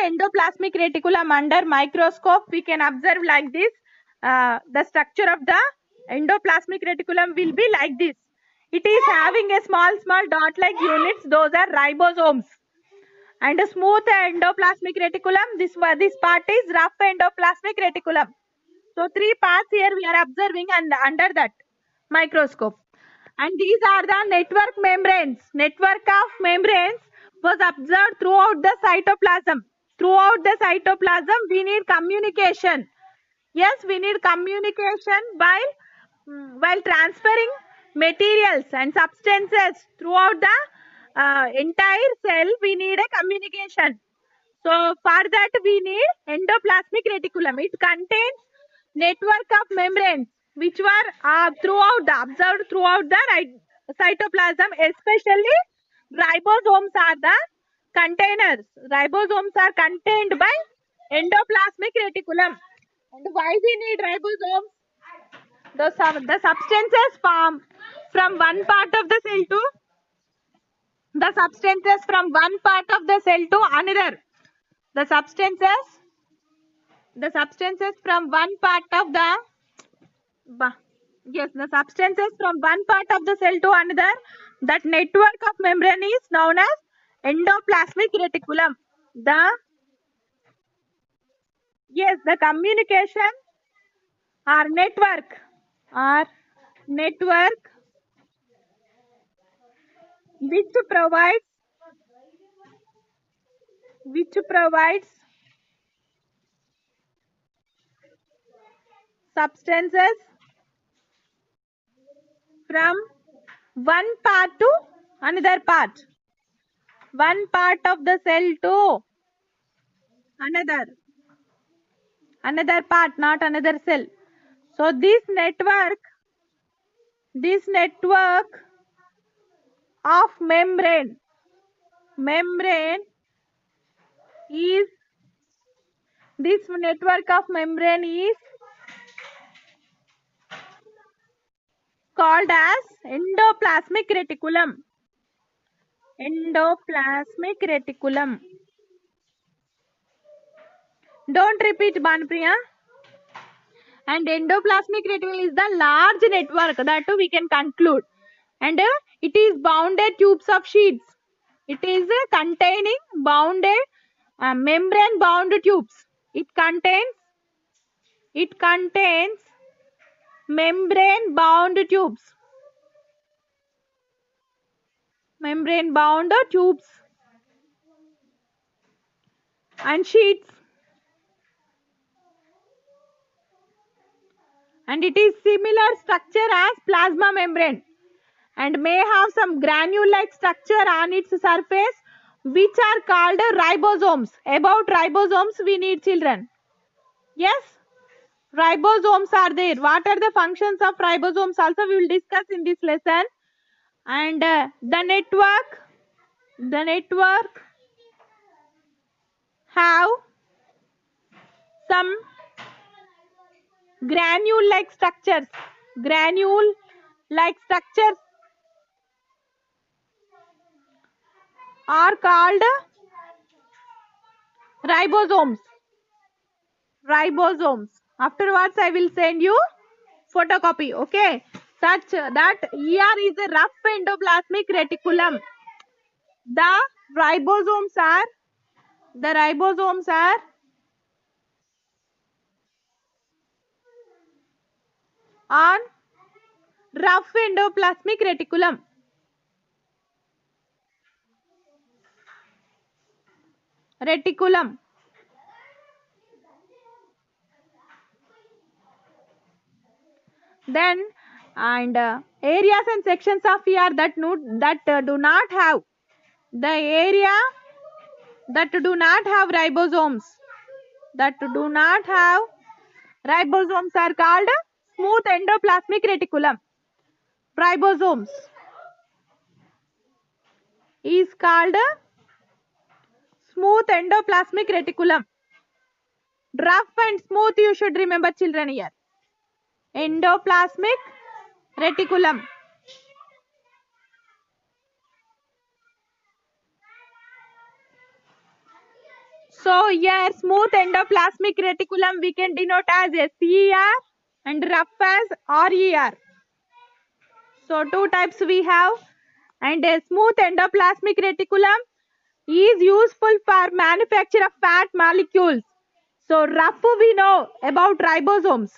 endoplasmic reticulum under microscope, we can observe like this. The structure of the endoplasmic reticulum will be like this. It is having a small dot-like units. Those are ribosomes. And a smooth endoplasmic reticulum. This part is rough endoplasmic reticulum. So 3 parts here we are observing and under that microscope. And these are the network membranes. Network of membranes was observed throughout the cytoplasm. Throughout the cytoplasm, we need communication. Yes, we need communication while transferring materials and substances throughout the entire cell. We need a communication. So for that we need endoplasmic reticulum. It contains network of membranes which were observed throughout the cytoplasm, especially ribosomes are the containers. Ribosomes are contained by endoplasmic reticulum. And why we need ribosomes? The substances form from one part of the cell to the substances from one part of the cell to another. The substances from one part of the the substances from one part of the cell to another. That network of membrane is known as endoplasmic reticulum. The communication or network which provides substances from one part to another part. One part of the cell to another part, not another cell. So this network of membrane is called as endoplasmic reticulum. Endoplasmic reticulum. Don't repeat, Banpriya. And endoplasmic reticulum is the large network that we can conclude. And it is bounded tubes of sheets. It is containing bounded membrane bound tubes. It contains membrane bound tubes. Membrane bound tubes and sheets. And it is similar structure as plasma membrane and may have some granule-like structure on its surface, which are called ribosomes. About ribosomes we need, children. Yes, ribosomes are there. What are the functions of ribosomes also we will discuss in this lesson. And the network have some granule-like structures. Granule-like structures are called ribosomes. Afterwards I will send you photocopy. Okay, such that here is a rough endoplasmic reticulum. The ribosomes are on rough endoplasmic reticulum. Then areas and sections of here that do not have the area that do not have ribosomes. Ribosomes are called smooth endoplasmic reticulum. Ribosomes is called smooth endoplasmic reticulum. Rough and smooth you should remember, children, here. Endoplasmic reticulum. So here smooth endoplasmic reticulum we can denote as SER and rough as RER. So two types we have, and a smooth endoplasmic reticulum is useful for manufacture of fat molecules. So rough we know about ribosomes.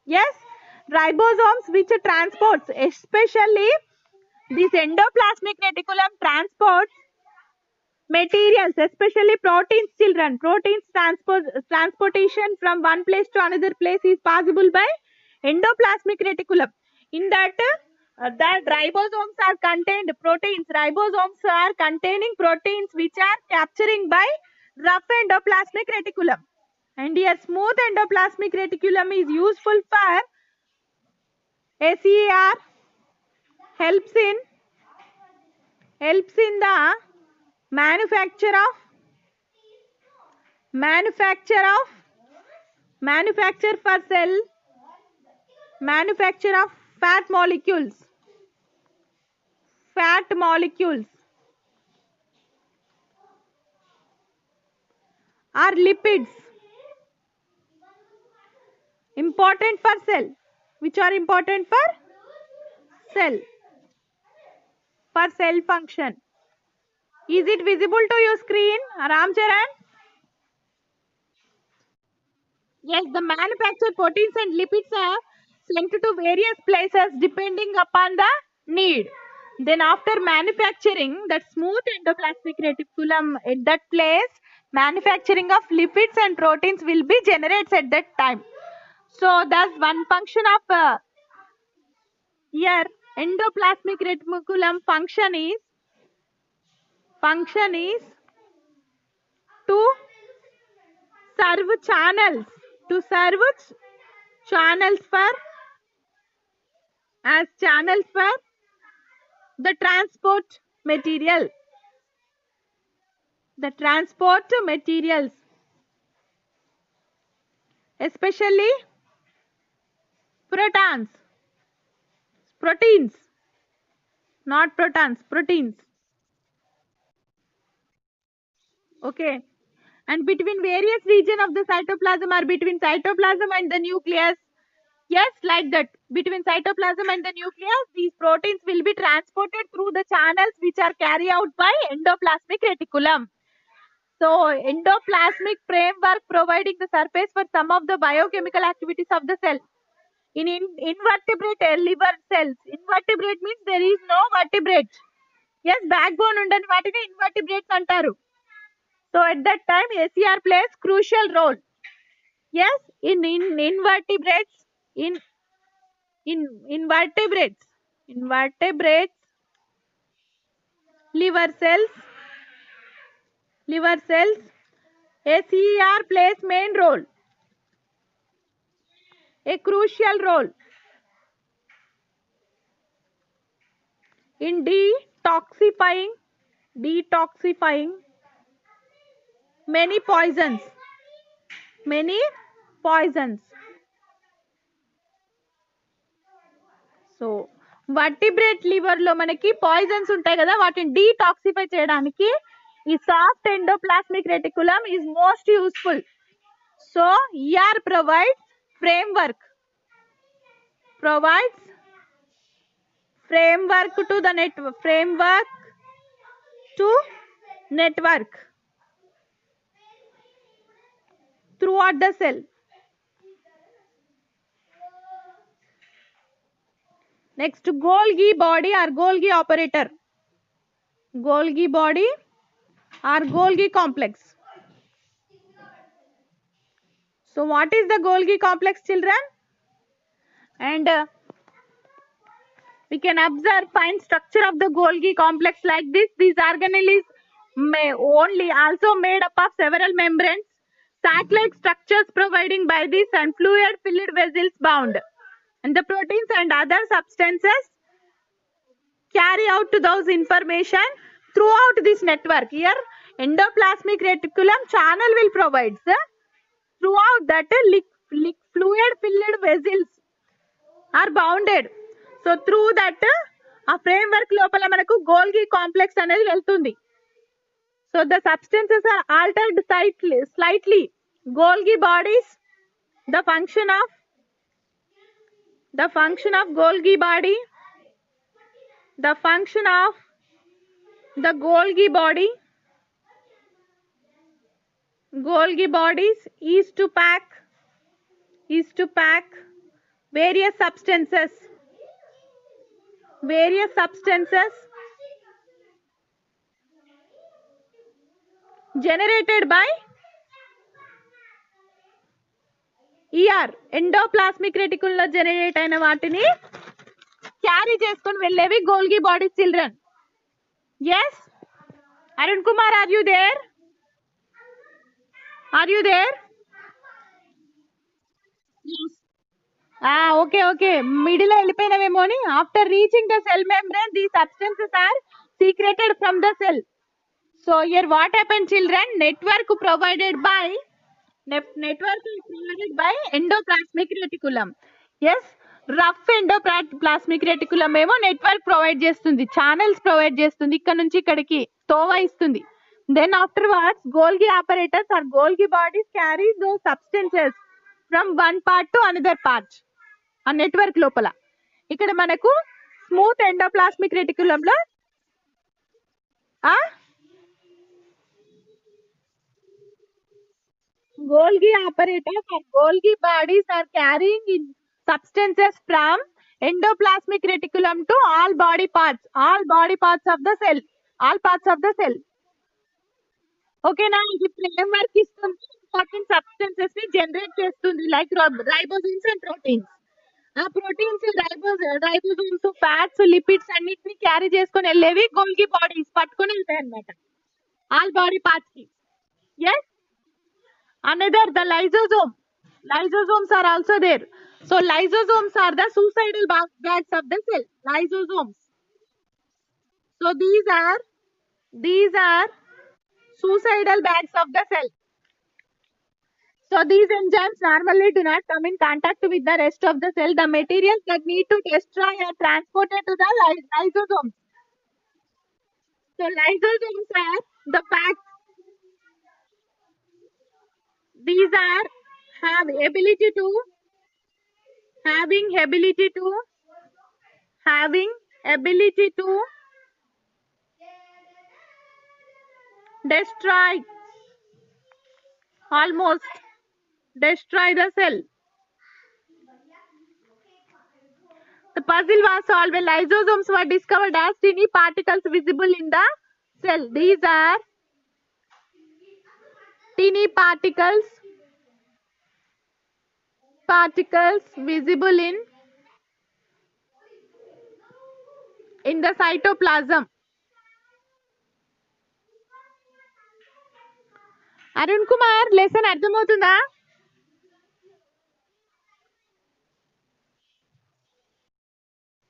Yes, ribosomes which transports, especially this endoplasmic reticulum transports materials, especially proteins, children. Proteins transportation from one place to another place is possible by endoplasmic reticulum. In that, that ribosomes are contained proteins. Ribosomes are containing proteins which are capturing by rough endoplasmic reticulum. And here smooth endoplasmic reticulum is useful for SER, helps in the manufacture for cell manufacture of fat molecules or lipids important for cell, which are important for cell function. Is it visible to your screen, Ram Charan? Yes, the manufactured proteins and lipids are sent to various places depending upon the need. Then after manufacturing that smooth endoplasmic reticulum at that place, manufacturing of lipids and proteins will be generated at that time. So that's one function of here endoplasmic reticulum function is to serve channels for the transport materials, especially proteins, not protons, proteins. Okay, and between various region of the cytoplasm or between cytoplasm and the nucleus. Yes, like that. Between cytoplasm and the nucleus, these proteins will be transported through the channels which are carried out by endoplasmic reticulum. So, endoplasmic framework providing the surface for some of the biochemical activities of the cell. In invertebrate liver cells, invertebrate means there is no vertebrate. Yes, backbone undani vaatini invertebrates antaru. So, at that time, SER plays crucial role. Yes, in invertebrates, in invertebrates, liver cells, SER plays main role, a crucial role in detoxifying many poisons. So vertebrate liver లో మనకి poisons ఉంటాయి కదా, వాటిని detoxify చేయడానికి ఈ soft endoplasmic reticulum is most useful. So ER provides framework to the network throughout the cell. Next, Golgi body or Golgi operator. Golgi body or Golgi complex. So what is the Golgi complex, children? And we can observe fine structure of the Golgi complex like this. These organelles also made up of several membranes, sac-like structures providing by this and fluid filled vessels bound. And the proteins and other substances carry out to those information throughout this network. Here endoplasmic reticulum channel will provide throughout that fluid filled vessels are bounded. So through that ఆ frame work లోపల మనకు Golgi complex అనేది వెళ్తుంది. So the substances are altered slightly. Golgi bodies, the function of Golgi body, the function of the Golgi bodies is to pack various substances generated by endoplasmic reticulum లో generate అయిన వాటిని carry చేసుకొని వెళ్ళేవి Golgi bodies children. yes Arun Kumar, are you there? yes. okay middle వెళ్ళిపోయినవేమో అని. after reaching the cell membrane, these substances are secreted from the cell. so here what happened children? network provided by endoplasmic reticulum. yes, rough endoplasmic reticulum ఏమో network provide చేస్తుంది, channels provide చేస్తుంది, ఇక్కడ నుంచి ఇక్కడికి తోవ ఇస్తుంది. Then afterwards Golgi apparatus or Golgi bodies carry those substances from one part to another part ఆ network లోపల. ఇక్కడ మనకు స్మూత్ ఎండోప్లాస్మిక్ రెటికులంలో Golgi apparatus or Golgi bodies are carrying in substances from endoplasmic reticulum to all body parts of the cell, okay na. ఇది framework ఇస్తుంది, important substances ని generate చేస్తుంది like ribosomes and proteins. ఆ proteins ribosomes fats lipids అన్నిటిని carry చేసుకొని వెళ్ళేవి Golgi bodies పట్టుకొని వెళ్తాయి అన్నమాట ఆల్ బాడీ పార్ట్స్ కి. yes, another the lysosomes are also there. so lysosomes are the suicidal bags of the cell. lysosomes, so these are suicidal bags of the cell. so these enzymes normally do not come in contact with the rest of the cell. the materials that need to destroy are transported to the lysosomes. so lysosomes are the bags. these are having ability to destroy the cell. the puzzle was solved when lysosomes were discovered as tiny particles visible in the cell. these are tiny particles visible in the cytoplasm. Arun Kumar, lesson అర్థమవుతుందా?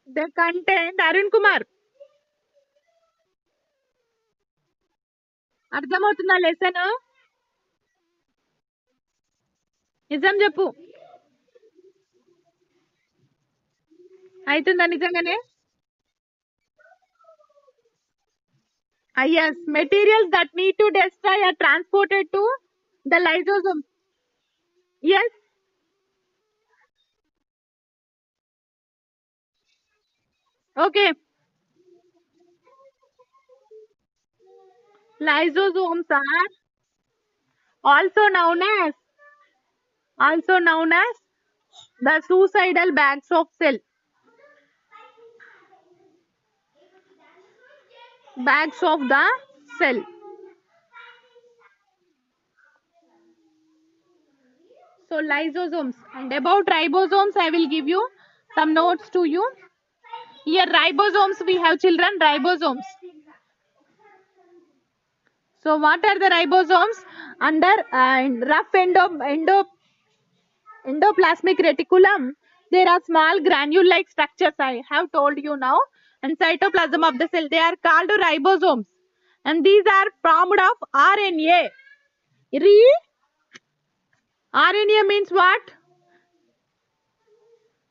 the content, Arun Kumar అర్థమవుతుందా lesson? నిజం చెప్పు, అవుతుందా నిజంగానే? yes, materials that need to destroy are transported to the lysosome. yes, okay. lysosomes are also known as the suicidal bags of cell. bags of the cell. so lysosomes. and about ribosomes I will give you some notes to you. here ribosomes we have children, ribosomes. so what are the ribosomes? under rough endoplasmic reticulum there are small granule like structures, I have told you now, and cytoplasm of the cell, they are called ribosomes, and these are formed of RNA. RNA means what?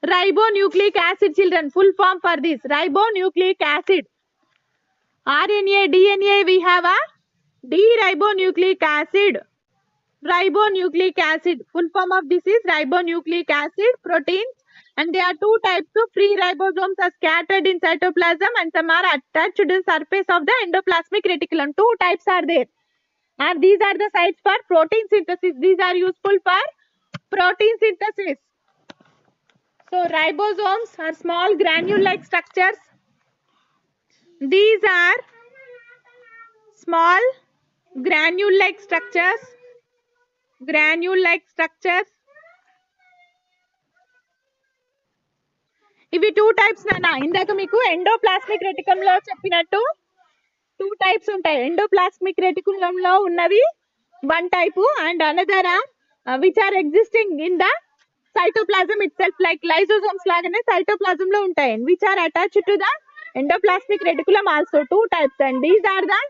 ribonucleic acid children, full form for this, ribonucleic acid. RNA, DNA we have a D-ribonucleic acid. Ribonucleic acid. Full form of this is ribonucleic acid proteins. And there are two types of free ribosomes are scattered in cytoplasm and some are attached to the surface of the endoplasmic reticulum. Two types are there. And these are the sites for protein synthesis. These are useful for protein synthesis. So ribosomes are small granule-like structures. These are small granule-like structures. Granule-like structures. ఇవి two types నాన్న. ఇందాక మీకు endoplasmic రెటికులంలో చెప్పినట్టు two types ఉంటాయి. Endoplasmic రెటికులంలో ఉన్నవి one type and another which are existing in the cytoplasm itself, like lysosomes లాగానే cytoplasm లో ఉంటాయి, which are attached to the endoplasmic reticulum also. Two types, and these are the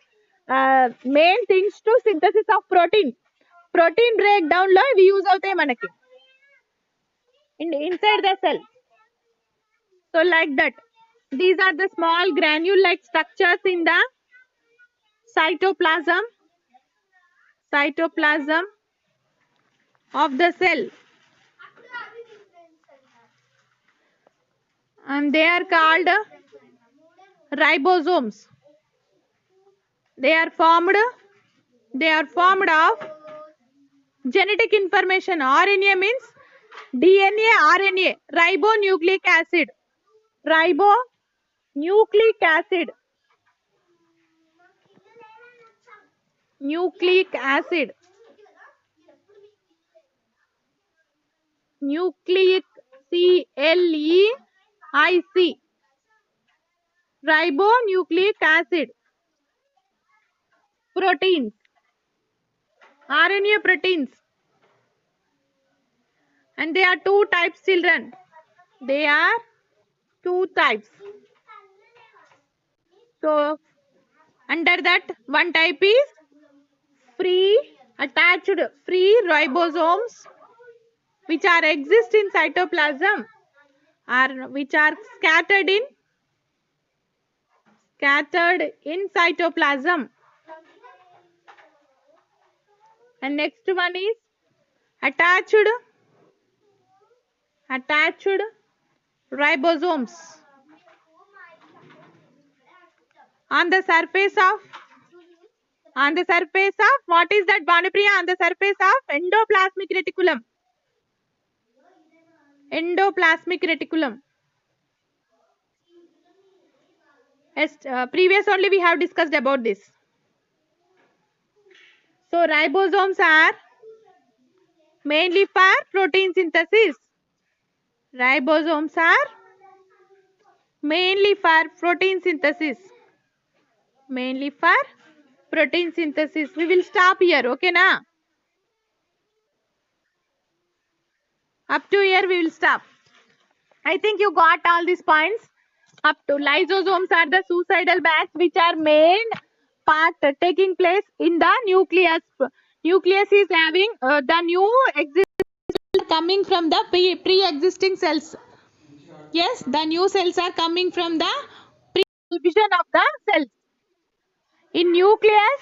main things to synthesis of protein. Protein breakdown లో ఇవి use అవుతాయి మనకి inside the cell. So like that, these are the small granule like structures in the cytoplasm of the cell, and they are called ribosomes. They are formed of genetic information. RNA means DNA, RNA, ribonucleic acid. Ribonucleic acid. Nucleic acid. Nucleic, CLEIC. Ribonucleic acid. Proteins. RNA proteins. And they are two types, children. They are two types. So under that, one type is free ribosomes, which are exist in cytoplasm, or which are scattered in cytoplasm. And next one is attached ribosomes. On the surface of what is that, Bhanupriya? On the surface of endoplasmic reticulum. Endoplasmic reticulum. Yes, previous only we have discussed about this. So ribosomes are mainly for protein synthesis. Ribosomes are mainly for protein synthesis. We will stop here, okay na? Up to here we will stop. I think you got all these points. Up to lysosomes are the suicidal bags which are main part taking place in the nucleus. Nucleus is having the new existing coming from the pre-existing cells. Yes, the new cells are coming from the pre-division of the cells. In nucleus,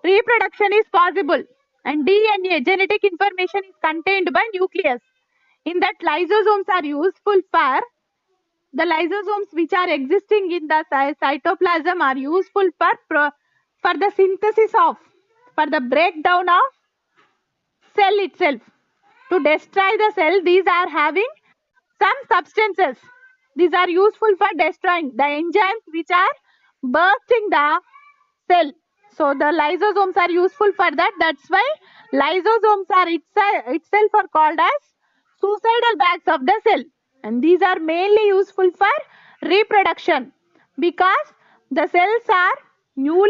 reproduction is possible and DNA, genetic information, is contained by nucleus. In that, lysosomes are useful for the lysosomes which are existing in the cytoplasm are useful for the synthesis of, for the breakdown of cell itself. To destroy the cell, these are having some substances. These are useful for destroying the enzymes which are bursting the cell. So the lysosomes are useful for that. That's why lysosomes are itself are called as suicidal bags of the cell. And these are mainly useful for reproduction because the cells are new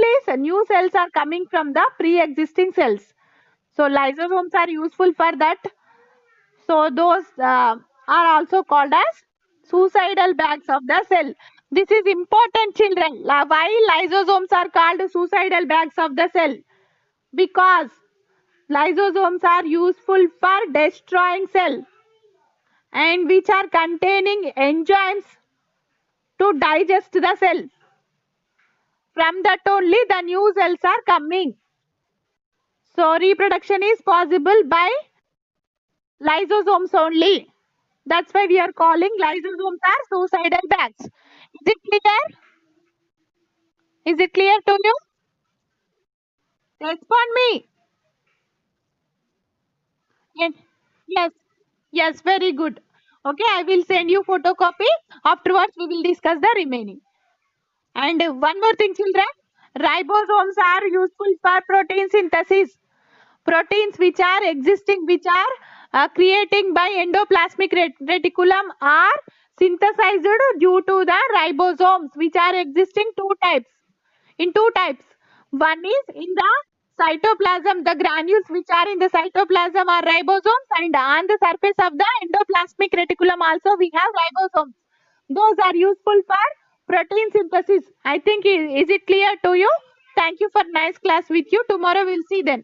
cells are coming from the pre-existing cells. So lysosomes are useful for that. So those are also called as suicidal bags of the cell. This is important, children. Why lysosomes are called suicidal bags of the cell? Because lysosomes are useful for destroying cell and which are containing enzymes to digest the cell. From that only the new cells are coming. So reproduction is possible by lysosomes only. That's why we are calling lysosomes are suicidal bags. Is it clear? Is it clear to you? Respond me. Yes. Yes. Yes, very good. Okay, I will send you photocopy. Afterwards, we will discuss the remaining. And one more thing, children. Ribosomes are useful for protein synthesis. Proteins which are existing, which are creating by endoplasmic reticulum are synthesized due to the ribosomes, which are existing in two types. One is in the cytoplasm, the granules which are in the cytoplasm are ribosomes, and on the surface of the endoplasmic reticulum also we have ribosomes. Those are useful for protein synthesis. I think is it clear to you? Thank you for nice class with you. Tomorrow we'll see then.